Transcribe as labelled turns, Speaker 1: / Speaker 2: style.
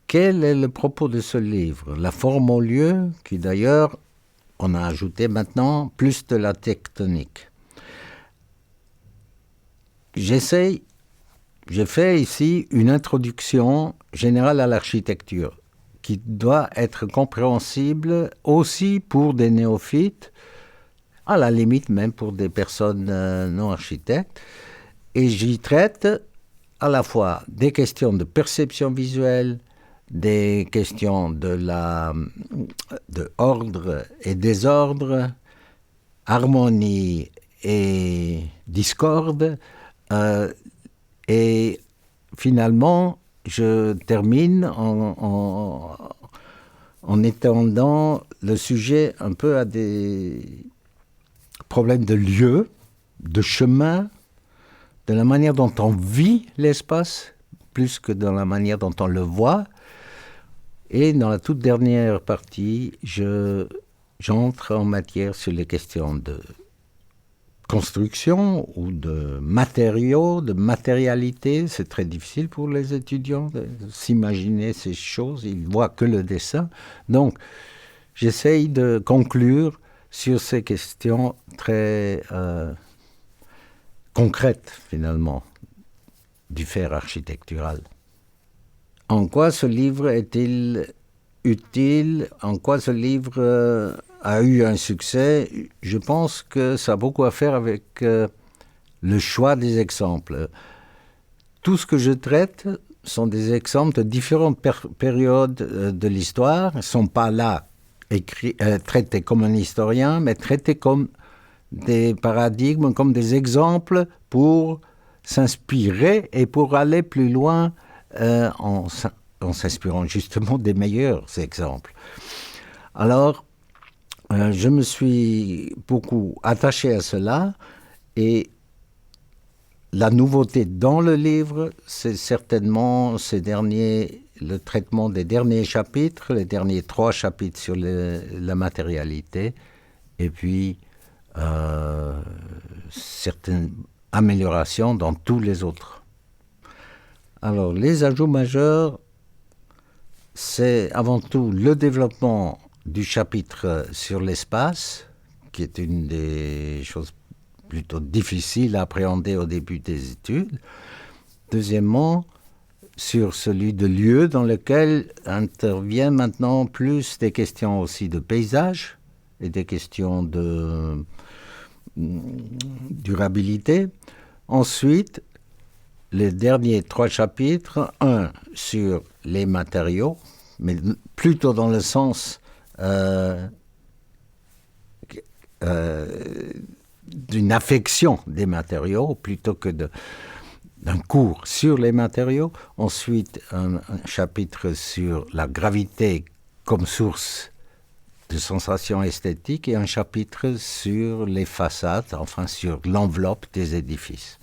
Speaker 1: quel est le propos de ce livre? La forme au lieu, qui d'ailleurs, on a ajouté maintenant plus de la tectonique. J'ai fait ici une introduction générale à l'architecture qui doit être compréhensible aussi pour des néophytes, à la limite même pour des personnes non architectes. Et j'y traite à la fois des questions de perception visuelle, des questions de ordre et désordre, harmonie et discorde, et finalement, je termine en étendant le sujet un peu à des problèmes de lieu, de chemin, de la manière dont on vit l'espace, plus que dans la manière dont on le voit. Et dans la toute dernière partie, j'entre en matière sur les questions de construction ou de matériaux, de matérialité. C'est très difficile pour les étudiants de s'imaginer ces choses. Ils ne voient que le dessin. Donc, j'essaye de conclure sur ces questions très concrètes, finalement, du faire architectural. En quoi ce livre est-il utile? En quoi ce livre a eu un succès? Je pense que ça a beaucoup à faire avec le choix des exemples. Tout ce que je traite sont des exemples de différentes périodes de l'histoire. Ils ne sont pas là traités comme un historien, mais traités comme des paradigmes, comme des exemples pour s'inspirer et pour aller plus loin en s'inspirant justement des meilleurs exemples. Alors, je me suis beaucoup attaché à cela et la nouveauté dans le livre, c'est certainement le traitement des derniers chapitres, les derniers 3 chapitres sur la matérialité et puis certaines améliorations dans tous les autres. Alors, les ajouts majeurs, c'est avant tout le développement du chapitre sur l'espace, qui est une des choses plutôt difficiles à appréhender au début des études. Deuxièmement, sur celui de lieu, dans lequel interviennent maintenant plus des questions aussi de paysage et des questions de durabilité. Ensuite, les derniers 3 chapitres, un sur les matériaux, mais plutôt dans le sens d'une affection des matériaux, plutôt que d'un cours sur les matériaux. Ensuite, un chapitre sur la gravité comme source de sensations esthétiques et un chapitre sur les façades, enfin sur l'enveloppe des édifices.